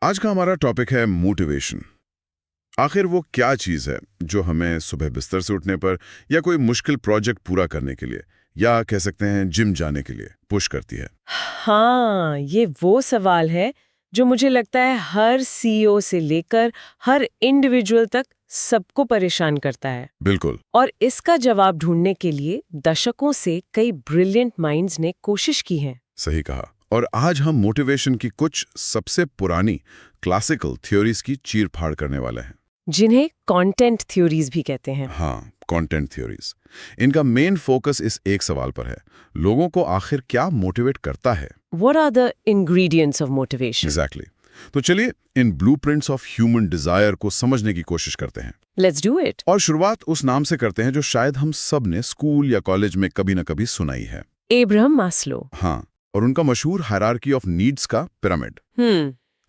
आज का हमारा टॉपिक है मोटिवेशन। आखिर वो क्या चीज़ है जो हमें सुबह बिस्तर से उठने पर या कोई मुश्किल प्रोजेक्ट पूरा करने के लिए या कह सकते हैं जिम जाने के लिए पुश करती है। हाँ, ये वो सवाल है जो मुझे लगता है हर सीईओ से लेकर हर इंडिविजुअल तक सबको परेशान करता है। बिल्कुल। और इसका जवाब ढूंढने के लिए दशकों से कई ब्रिलियंट माइंड्स ने कोशिश की है। सही कहा। और आज हम मोटिवेशन की कुछ सबसे पुरानी क्लासिकल थ्योरीज की चीर फाड़ करने वाले हैं, जिन्हें कंटेंट थ्योरीज भी कहते हैं। हाँ, कंटेंट थ्योरीज। इनका मेन फोकस इस एक सवाल पर है, लोगों को आखिर क्या मोटिवेट करता है। What are the ingredients of motivation? Exactly. तो चलिए इन ब्लूप्रिंट्स ऑफ ह्यूमन डिजायर को समझने की कोशिश करते हैं। Let's do it. और शुरुआत उस नाम से करते हैं जो शायद हम सब ने स्कूल या कॉलेज में कभी न कभी सुनाई है। Abraham Maslow. हाँ, और उनका मशहूर हायरार्की ऑफ नीड्स का पिरामिड।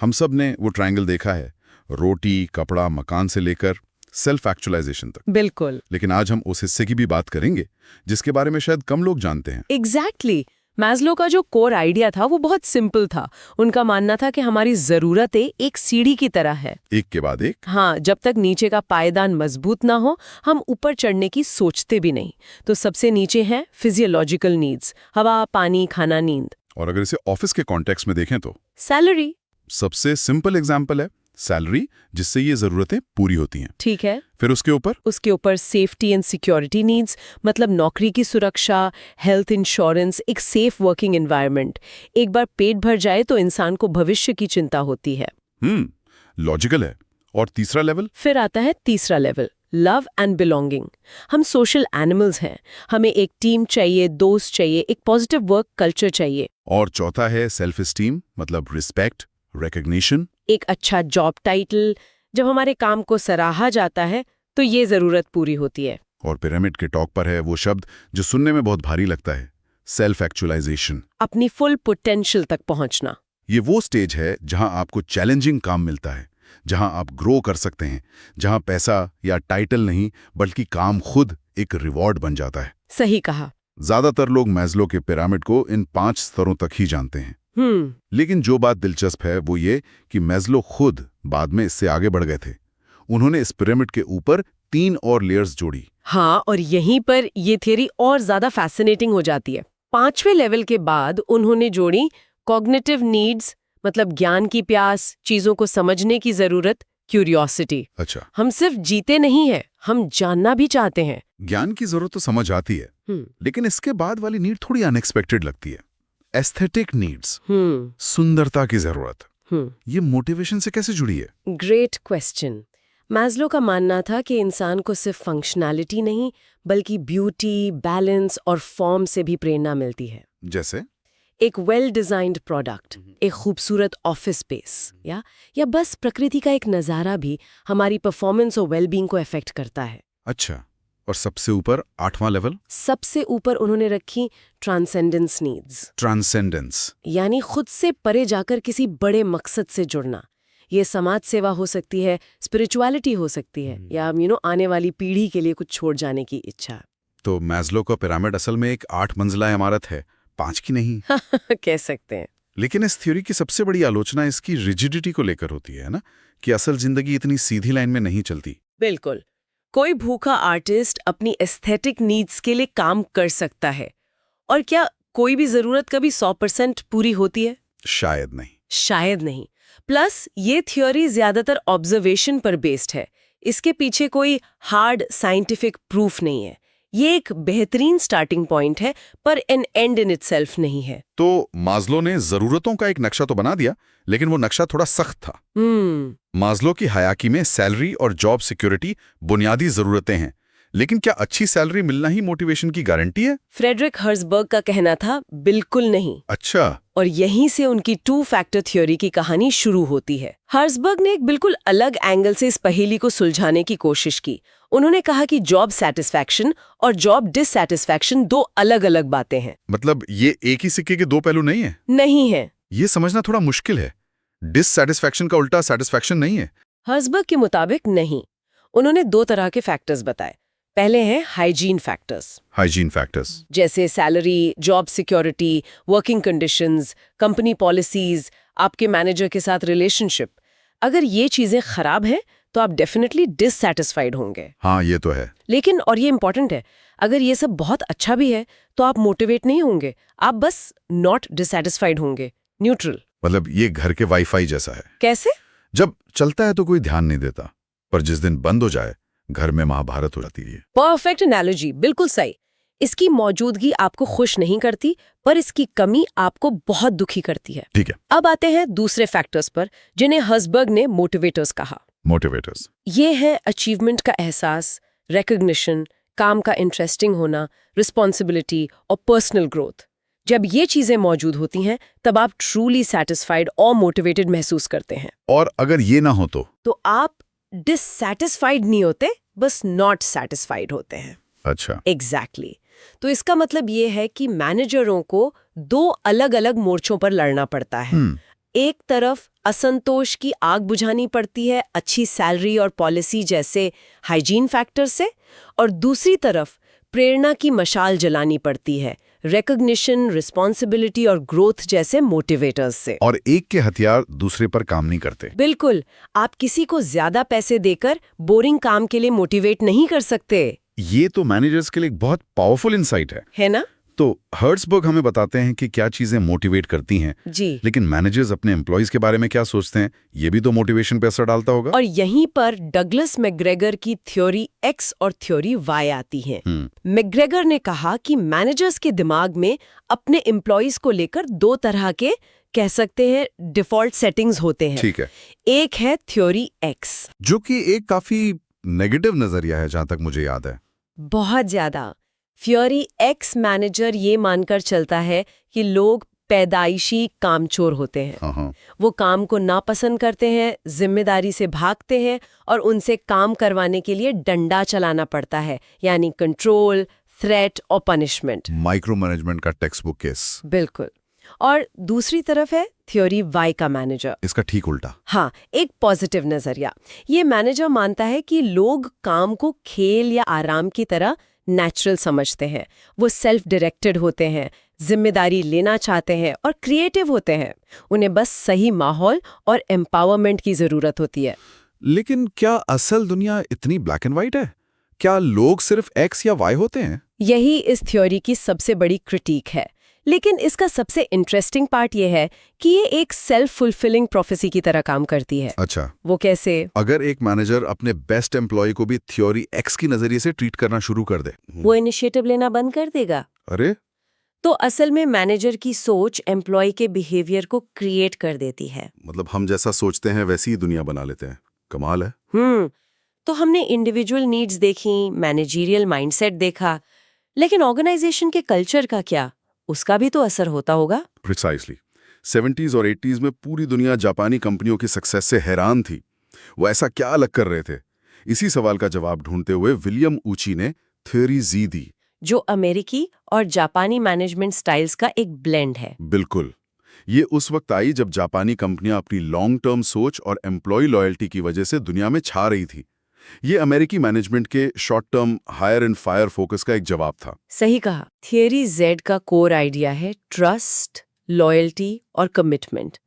हम सब ने वो ट्रायंगल देखा है, रोटी, कपड़ा, मकान से लेकर सेल्फ एक्चुअलाइजेशन तक। बिल्कुल। लेकिन आज हम उस हिस्से की भी बात करेंगे जिसके बारे में शायद कम लोग जानते हैं। Exactly. मैस्लो का जो कोर आइडिया था वो बहुत सिंपल था। उनका मानना था कि हमारी जरूरतें एक सीढ़ी की तरह है, एक के बाद एक। हाँ, जब तक नीचे का पायदान मजबूत ना हो हम ऊपर चढ़ने की सोचते भी नहीं। तो सबसे नीचे हैं फिजियोलॉजिकल नीड्स, हवा, पानी, खाना, नींद। और अगर इसे ऑफिस के कॉन्टेक्स्ट में देखें तो सैलरी। सबसे सिंपल एग्जाम्पल है सैलरी, जिससे ये जरूरतें पूरी होती हैं। ठीक है। फिर उसके ऊपर सेफ्टी एंड सिक्योरिटी नीड्स, मतलब नौकरी की सुरक्षा, हेल्थ इंश्योरेंस, एक सेफ वर्किंग एनवायरनमेंट। एक बार पेट भर जाए तो इंसान को भविष्य की चिंता होती है। लॉजिकल है। और तीसरा लेवल? फिर आता है तीसरा लेवल, लव एंड बिलोंगिंग। हम सोशल एनिमल्स हैं, हमें एक टीम चाहिए, दोस्त चाहिए, एक पॉजिटिव वर्क कल्चर चाहिए। और चौथा है सेल्फ एस्टीम, मतलब रिस्पेक्ट, रिकग्निशन, एक अच्छा जॉब टाइटल। जब हमारे काम को सराहा जाता है तो ये जरूरत पूरी होती है। और पिरामिड के टॉप पर है वो शब्द जो सुनने में बहुत भारी लगता है, सेल्फ एक्चुअलाइजेशन, अपनी फुल पोटेंशियल तक पहुंचना। ये वो स्टेज है जहां आपको चैलेंजिंग काम मिलता है, जहां आप ग्रो कर सकते हैं, जहां पैसा या टाइटल नहीं बल्कि काम खुद एक रिवॉर्ड बन जाता है। सही कहा। ज्यादातर लोग मैस्लो के पिरामिड को इन 5 स्तरों तक ही जानते हैं। लेकिन जो बात दिलचस्प है वो ये कि मैस्लो खुद बाद में इससे आगे बढ़ गए थे। उन्होंने इस पिरामिड के ऊपर 3 और लेयर्स जोड़ी। हाँ, और यहीं पर ये थ्योरी और ज्यादा फैसिनेटिंग हो जाती है। 5वें लेवल के बाद उन्होंने जोड़ी कॉग्निटिव नीड्स, मतलब ज्ञान की प्यास, चीजों को समझने की जरूरत, क्यूरियोसिटी। अच्छा। हम सिर्फ जीते नहीं हैं, हम जानना भी चाहते हैं। ज्ञान की जरूरत तो समझ आती है, लेकिन इसके बाद वाली नीड थोड़ी अनएक्सपेक्टेड लगती है, एस्थेटिक नीड्स, सुंदरता की जरूरत। ये मोटिवेशन से कैसे जुड़ी है? Great question. मैस्लो का मानना था कि इंसान को सिर्फ फंक्शनैलिटी नहीं बल्कि ब्यूटी, बैलेंस और फॉर्म से भी प्रेरणा मिलती है। जैसे एक वेल डिजाइंड प्रोडक्ट, एक खूबसूरत ऑफिस स्पेस, या बस प्रकृति का एक नज़ारा भी हमारी परफॉर्मेंस और वेलबींग को अफेक्ट करता है। अच्छा। और सबसे ऊपर 8वां लेवल? सबसे ऊपर उन्होंने रखी ट्रांसेंडेंस नीड्स। ट्रांसेंडेंस यानी खुद से परे जाकर किसी बड़े मकसद से जुड़ना। ये समाज सेवा हो सकती है, स्पिरिचुअलिटी हो सकती है, या आने वाली पीढ़ी के लिए कुछ छोड़ जाने की इच्छा। तो मैस्लो का पिरामिड असल में एक 8 मंजिला इमारत है, 5 की नहीं। कह सकते हैं। लेकिन इस थ्योरी की सबसे बड़ी आलोचना इसकी रिजिडिटी को लेकर होती है ना, कि असल जिंदगी इतनी सीधी लाइन में नहीं चलती। बिल्कुल। कोई भूखा आर्टिस्ट अपनी एस्थेटिक नीड्स के लिए काम कर सकता है, और क्या कोई भी जरूरत कभी 100% पूरी होती है? शायद नहीं। शायद नहीं। प्लस ये थ्योरी ज्यादातर ऑब्जर्वेशन पर बेस्ड है। इसके पीछे कोई हार्ड साइंटिफिक प्रूफ नहीं है। ये एक बेहतरीन स्टार्टिंग पॉइंट है, पर एन एंड इन इटसेल्फ नहीं है। तो मास्लो ने जरूरतों का एक नक्शा तो बना दिया, लेकिन वो नक्शा थोड़ा सख्त था। मास्लो की हायरार्की में सैलरी और जॉब सिक्योरिटी बुनियादी जरूरतें हैं, लेकिन क्या अच्छी सैलरी मिलना ही मोटिवेशन की गारंटी है? फ्रेडरिक हर्जबर्ग का कहना था, बिल्कुल नहीं। अच्छा। और यहीं से उनकी 2 फैक्टर थ्योरी की कहानी शुरू होती है। हर्जबर्ग ने एक बिल्कुल अलग एंगल से इस पहेली को सुलझाने की कोशिश की। उन्होंने कहा कि जॉब सेटिस्फैक्शन और जॉब डिससैटिस्फैक्शन 2 अलग-अलग बातें हैं। मतलब ये एक ही सिक्के के 2 पहलू नहीं है? नहीं है। ये समझना थोड़ा मुश्किल है। डिससैटिस्फैक्शन का उल्टा सैटिस्फैक्शन नहीं है? हर्जबर्ग के मुताबिक नहीं। उन्होंने 2 तरह के फैक्टर्स बताए। पहले हैं हाइजीन फैक्टर्स। हाइजीन फैक्टर्स जैसे salary, job security, working conditions, company policies, आपके मैनेजर के साथ रिलेशनशिप। अगर ये चीजें खराब हैं तो आप डेफिनेटली डिससैटिस्फाइड होंगे। हाँ, ये तो है। लेकिन और ये इंपॉर्टेंट है, अगर ये सब बहुत अच्छा भी है तो आप मोटिवेट नहीं होंगे, आप बस नॉट डिससैटिस्फाइड होंगे, न्यूट्रल। मतलब ये घर के वाईफाई जैसा है। कैसे? जब चलता है तो कोई ध्यान नहीं देता, पर जिस दिन बंद हो जाए घर में महाभारत हो जाती है। परफेक्ट एनालॉजी, बिल्कुल सही। इसकी मौजूदगी आपको खुश नहीं करती, पर इसकी कमी आपको बहुत दुखी करती है। ठीक है। अब आते हैं दूसरे फैक्टर्स पर, जिन्हें हर्जबर्ग ने मोटिवेटर्स कहा। मोटिवेटर्स ये है अचीवमेंट का एहसास, रिकॉग्निशन, काम का इंटरेस्टिंग होना, रिस्पॉन्सिबिलिटी और पर्सनल ग्रोथ। जब ये चीजें मौजूद होती हैं तब आप ट्रूली सैटिस्फाइड और मोटिवेटेड महसूस करते हैं। और अगर ये ना हो तो आप डिससैटिस्फाइड नहीं होते, बस नॉट सैटिस्फाइड होते हैं। अच्छा। एग्जैक्टली। तो इसका मतलब ये है कि मैनेजरों को दो अलग अलग मोर्चों पर लड़ना पड़ता है। एक तरफ असंतोष की आग बुझानी पड़ती है अच्छी सैलरी और पॉलिसी जैसे हाइजीन फैक्टर से, और दूसरी तरफ प्रेरणा की मशाल जलानी पड़ती है रिकॉग्निशन, रिस्पॉन्सिबिलिटी और ग्रोथ जैसे मोटिवेटर्स से। और एक के हथियार दूसरे पर काम नहीं करते। बिल्कुल। आप किसी को ज्यादा पैसे देकर बोरिंग काम के लिए मोटिवेट नहीं कर सकते। ये तो मैनेजर्स के लिए एक बहुत पावरफुल इनसाइट है ना? तो हर्ट्सबर्ग हमें बताते हैं कि क्या चीजें मोटिवेट करती हैं जी। लेकिन मैनेजर्स अपने एम्प्लॉइज के बारे में क्या सोचते हैं, ये भी तो मोटिवेशन पे असर डालता होगा। और यहीं पर डगलस मैकग्रेगर की थ्योरी X और थ्योरी Y आती है। मैकग्रेगर ने कहा कि मैनेजर्स के दिमाग में अपने एम्प्लॉइज को लेकर दो तरह के, कह सकते हैं, डिफॉल्ट सेटिंग्स होते हैं। ठीक है। एक है थ्योरी X, जो कि एक काफी नेगेटिव नजरिया है जहां तक मुझे याद है। बहुत ज्यादा। थ्योरी X मैनेजर ये मानकर चलता है कि लोग पैदाइशी कामचोर होते हैं। हाँ। वो काम को नापसंद करते हैं, जिम्मेदारी से भागते हैं और उनसे काम करवाने के लिए डंडा चलाना पड़ता है, यानी कंट्रोल, थ्रेट और पनिशमेंट। माइक्रो मैनेजमेंट का टेक्स्ट बुक केस। बिल्कुल। और दूसरी तरफ है थ्योरी Y का मैनेजर। इसका ठीक उल्टा। हाँ, एक पॉजिटिव नजरिया। ये मैनेजर मानता है कि लोग काम को खेल या आराम की तरह नेचुरल समझते हैं। वो सेल्फ डायरेक्टेड होते हैं, जिम्मेदारी लेना चाहते हैं और क्रिएटिव होते हैं। उन्हें बस सही माहौल और एम्पावरमेंट की जरूरत होती है। लेकिन क्या असल दुनिया इतनी ब्लैक एंड व्हाइट है? क्या लोग सिर्फ X या Y होते हैं? यही इस थ्योरी की सबसे बड़ी क्रिटिक है। लेकिन इसका सबसे इंटरेस्टिंग पार्ट ये है कि ये एक सेल्फ फुलफिलिंग प्रोफेसी की तरह काम करती है। अच्छा। वो कैसे? अगर एक मैनेजर अपने बेस्ट एम्प्लॉय को भी थ्योरी X की नजरिए से ट्रीट करना शुरू कर दे, वो इनिशिएटिव लेना बंद कर देगा। अरे तो असल में मैनेजर की सोच एम्प्लॉय के बिहेवियर को क्रिएट कर देती है। मतलब हम जैसा सोचते हैं वैसी ही दुनिया बना लेते हैं। कमाल है। तो हमने इंडिविजुअल नीड्स देखी, मैनेजरियल माइंडसेट देखा, लेकिन ऑर्गेनाइजेशन के कल्चर का क्या? उसका भी तो असर होता होगा। प्रिसाइसली। 70s और 80s में पूरी दुनिया जापानी कंपनियों की सक्सेस से हैरान थी। वो ऐसा क्या अलग कर रहे थे? इसी सवाल का जवाब ढूंढते हुए विलियम ऊची ने थ्योरी Z दी, जो अमेरिकी और जापानी मैनेजमेंट स्टाइल्स का एक ब्लेंड है। बिल्कुल। ये उस वक्त आई जब जापानी कंपनियां अपनी लॉन्ग टर्म सोच और एम्प्लॉय लॉयल्टी की वजह से दुनिया में छा रही थी। ये अमेरिकी मैनेजमेंट के short term hire and fire focus का एक जवाब था। सही कहा। थियरी Z का कोर आइडिया है ट्रस्ट, लॉयल्टी और कमिटमेंट।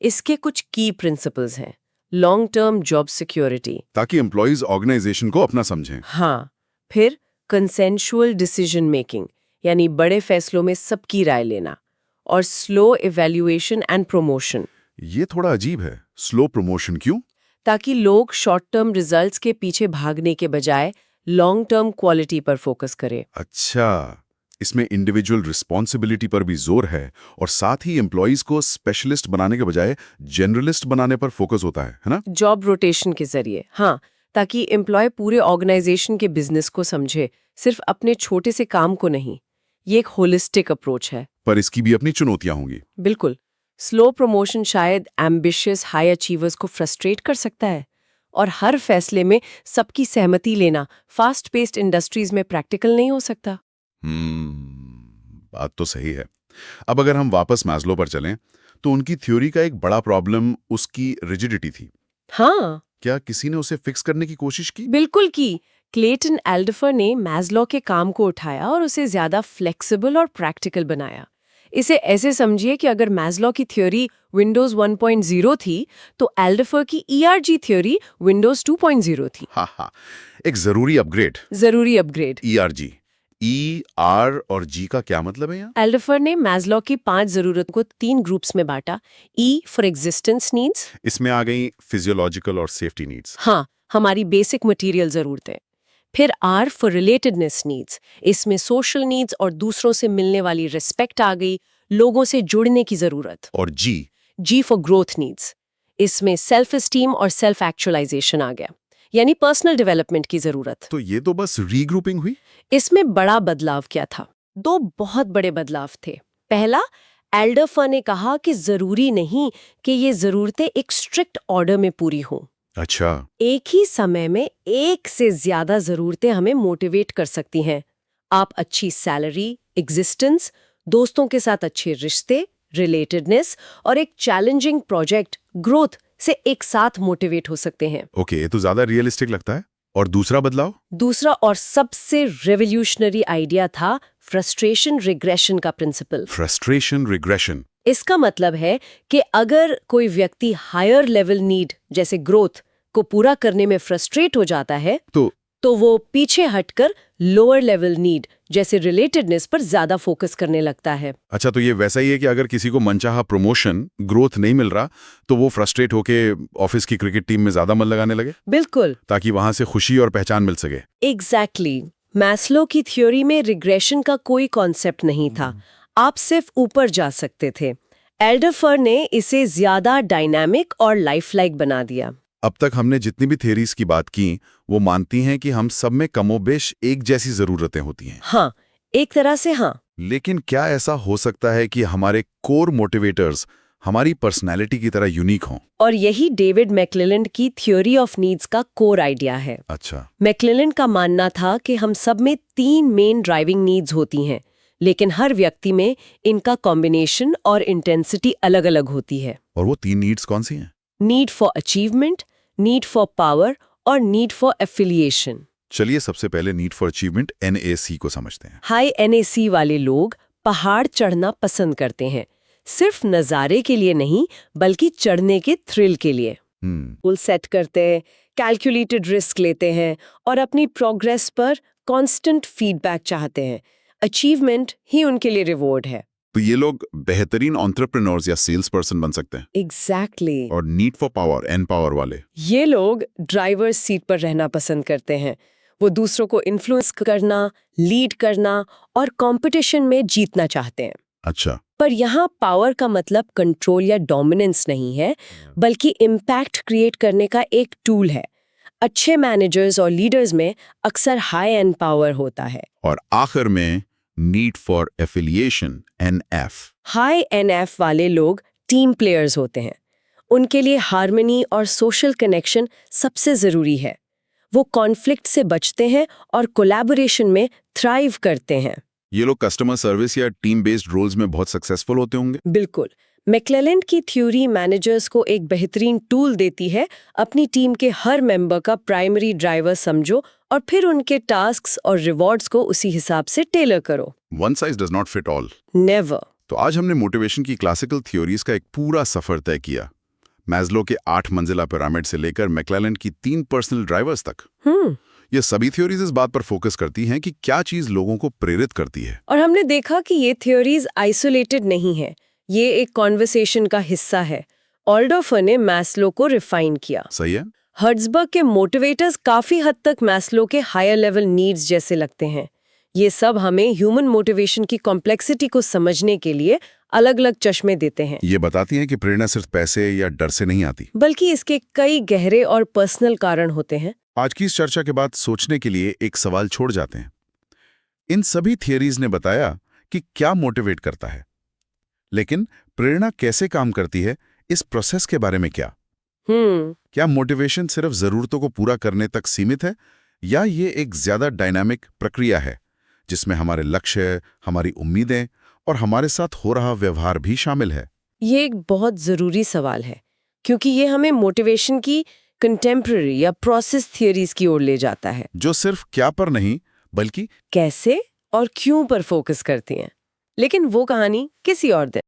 इसके कुछ की प्रिंसिपल्स हैं। लॉन्ग टर्म जॉब सिक्योरिटी, ताकि एम्प्लॉइज ऑर्गेनाइजेशन को अपना समझें। हाँ। फिर कंसेंशुअल डिसीजन मेकिंग, यानी बड़े फैसलों में सबकी राय लेना, और स्लो इवैल्यूएशन एंड प्रमोशन। ये थोड़ा अजीब है। स्लो प्रमोशन क्यों? ताकि लोग शॉर्ट टर्म रिजल्ट्स के पीछे भागने के बजाय लॉन्ग टर्म क्वालिटी पर फोकस करें। अच्छा, इसमें इंडिविजुअल रिस्पॉन्सिबिलिटी पर भी जोर है और साथ ही एम्प्लॉइज को स्पेशलिस्ट बनाने के बजाय जनरलिस्ट बनाने पर फोकस होता है ना? जॉब रोटेशन के जरिए, हाँ, ताकि एम्प्लॉय पूरे ऑर्गेनाइजेशन के बिजनेस को समझे, सिर्फ अपने छोटे से काम को नहीं। ये एक होलिस्टिक अप्रोच है। पर इसकी भी अपनी चुनौतियां होंगी। बिल्कुल। स्लो प्रमोशन शायद एम्बिशियस हाई अचीवर्स को फ्रस्ट्रेट कर सकता है, और हर फैसले में सबकी सहमति लेना फास्ट पेस्ड इंडस्ट्रीज में प्रैक्टिकल नहीं हो सकता। बात तो सही है। अब अगर हम वापस मैस्लो पर चलें तो उनकी थ्योरी का एक बड़ा प्रॉब्लम उसकी रिजिडिटी थी। हाँ, क्या किसी ने उसे फिक्स करने की कोशिश की? बिल्कुल की। क्लेटन एल्डफर ने मैस्लो के काम को उठाया और उसे ज्यादा फ्लेक्सिबल और प्रैक्टिकल बनाया। इसे ऐसे समझिए कि अगर मैस्लो की थ्योरी विंडोज 1.0 थी तो एल्डरफर की ERG थ्योरी विंडोज 2.0 थी। हाँ हाँ, एक जरूरी अपग्रेड। जरूरी अपग्रेड। ERG, E, R और G का क्या मतलब है यहाँ? एल्डरफर ने मैस्लो की 5 जरूरतों को 3 ग्रुप्स में बांटा। E for existence needs. इसमें आ गई फिजियोलॉजिकल और सेफ्टी नीड्स। हाँ, हमारी बेसिक मटेरियल जरूरतें। फिर R फॉर रिलेटेडनेस नीड्स। इसमें सोशल नीड्स और दूसरों से मिलने वाली रिस्पेक्ट आ गई, लोगों से जुड़ने की जरूरत। और G? G for growth needs. इसमें सेल्फ एस्टीम और सेल्फ एक्चुअलाइजेशन आ गया, यानी पर्सनल डेवलपमेंट की जरूरत। तो ये तो बस रीग्रुपिंग हुई। इसमें बड़ा बदलाव क्या था? 2 बहुत बड़े बदलाव थे। पहला, एल्डरफर ने कहा कि जरूरी नहीं कि ये जरूरतें एक स्ट्रिक्ट ऑर्डर में पूरी हों। अच्छा। एक ही समय में एक से ज्यादा जरूरतें हमें मोटिवेट कर सकती हैं। आप अच्छी सैलरी, एग्जिस्टेंस, दोस्तों के साथ अच्छे रिश्ते, रिलेटेडनेस और एक चैलेंजिंग प्रोजेक्ट, ग्रोथ से एक साथ मोटिवेट हो सकते हैं। ओके, ये तो ज्यादा रियलिस्टिक लगता है। और दूसरा बदलाव? दूसरा और सबसे रेवोल्यूशनरी आइडिया था फ्रस्ट्रेशन रिग्रेशन का प्रिंसिपल। Frustration regression. इसका मतलब है कि अगर कोई व्यक्ति हायर लेवल नीड जैसे ग्रोथ को पूरा करने में फ्रस्ट्रेट हो जाता है तो वो पीछे हटकर लोअर लेवल नीड जैसे रिलेटेडनेस पर ज्यादा फोकस करने लगता है। अच्छा, तो ये वैसा ही है कि अगर किसी को मनचाहा प्रमोशन, ग्रोथ नहीं मिल रहा तो वो फ्रस्ट्रेट होके ऑफिस की क्रिकेट टीम में ज्यादा मन लगाने लगे, बिल्कुल, ताकि वहां से खुशी और पहचान मिल सके। एग्जैक्टली। मैस्लो की थ्योरी में रिग्रेशन का कोई कॉन्सेप्ट नहीं था, आप सिर्फ ऊपर जा सकते थे। एल्डरफर ने इसे ज्यादा डायनामिक और लाइफलाइक बना दिया। अब तक हमने जितनी भी थ्योरीज की बात की वो मानती हैं कि हम सब में कमोबेश एक जैसी जरूरतें होती हैं। हाँ, एक तरह से हाँ। लेकिन क्या ऐसा हो सकता है कि हमारे कोर मोटिवेटर्स हमारी पर्सनैलिटी की तरह यूनिक हों? और यही डेविड मैक्लेलैंड की थ्योरी ऑफ नीड्स का कोर आइडिया है। अच्छा। मैक्लेलैंड का मानना था कि हम सब में 3 मेन ड्राइविंग नीड्स होती हैं, लेकिन हर व्यक्ति में इनका कॉम्बिनेशन और इंटेंसिटी अलग-अलग होती है। और वो 3 नीड्स कौन सी हैं? Need for achievement, need for power और नीड फॉर एफिलिएशन। चलिए सबसे पहले नीड फॉर अचीवमेंट NAC को समझते हैं। हाई NAC वाले लोग पहाड़ चढ़ना पसंद करते हैं, सिर्फ नज़ारे के लिए नहीं बल्कि चढ़ने के थ्रिल के लिए। गोल सेट करते हैं, कैलकुलेटेड रिस्क लेते हैं और अपनी प्रोग्रेस पर कांस्टेंट फीडबैक चाहते हैं। अचीवमेंट ही उनके लिए रिवॉर्ड है। तो ये लोग बेहतरीन एंटरप्रेन्योर्स या सेल्स पर्सन बन सकते हैं। एग्जैक्टली। और need for power, N power वाले? ये लोग ड्राइवर सीट पर रहना पसंद करते हैं। वो दूसरों को इन्फ्लुएंस करना, लीड करना और कंपटीशन में जीतना चाहते हैं। अच्छा। पर यहाँ पावर का मतलब कंट्रोल या डोमिनेंस नहीं है, बल्कि इम्पैक्ट क्रिएट करने का एक टूल है। अच्छे मैनेजर्स और लीडर्स में अक्सर हाई एंड पावर होता है। और आखिर में need for affiliation, NF। High NF वाले लोग टीम प्लेयर्स होते हैं। उनके लिए हार्मनी और सोशल कनेक्शन सबसे जरूरी है। वो कॉन्फ्लिक्ट से बचते हैं और कोलैबोरेशन में थ्राइव करते हैं। ये लोग कस्टमर सर्विस या टीम बेस्ड रोल्स में बहुत सक्सेसफुल होते होंगे। बिल्कुल। मैक्लेलैंड की थ्योरी मैनेजर्स को एक बेहतरीन टूल देती है। अपनी टीम के हर मेंबर का प्राइमरी ड्राइवर समझो और फिर उनके टास्क्स और रिवॉर्ड्स को उसी हिसाब से टेलर करो। One size does not fit all. Never. तो आज हमने मोटिवेशन की क्लासिकल थ्योरीज का एक पूरा सफर तय किया, मैस्लो के 8 मंजिला पिरामिड से लेकर मैक्लेलैंड की 3 पर्सनल ड्राइवर्स तक। ये सभी थ्योरीज इस बात पर फोकस करती हैं कि क्या चीज लोगों को प्रेरित करती है। और हमने देखा कि ये थ्योरीज आइसोलेटेड नहीं है, ये एक कॉन्वर्सेशन का हिस्सा है। एल्डरफर ने मैस्लो को रिफाइन किया। सही है। हर्ट्जबर्ग के मोटिवेटर्स काफी हद तक मैस्लो के हायर लेवल नीड्स जैसे लगते हैं। ये सब हमें ह्यूमन मोटिवेशन की कॉम्प्लेक्सिटी को समझने के लिए अलग-अलग चश्मे देते हैं। ये बताती हैं कि प्रेरणा सिर्फ पैसे या डर से नहीं आती, बल्कि इसके कई गहरे और पर्सनल कारण होते हैं। आज की इस चर्चा के बाद सोचने के लिए एक सवाल छोड़ जाते हैं। इन सभी थियरीज ने बताया कि क्या मोटिवेट करता है, लेकिन प्रेरणा कैसे काम करती है, इस प्रोसेस के बारे में क्या मोटिवेशन सिर्फ जरूरतों को पूरा करने तक सीमित है, या ये एक ज्यादा डायनामिक प्रक्रिया है जिसमें हमारे लक्ष्य, हमारी उम्मीदें और हमारे साथ हो रहा व्यवहार भी शामिल है? ये एक बहुत जरूरी सवाल है, क्योंकि ये हमें मोटिवेशन की कंटेम्पररी या प्रोसेस थियरीज की ओर ले जाता है, जो सिर्फ क्या पर नहीं बल्कि कैसे और क्यों पर फोकस करती हैं। लेकिन वो कहानी किसी और दिन।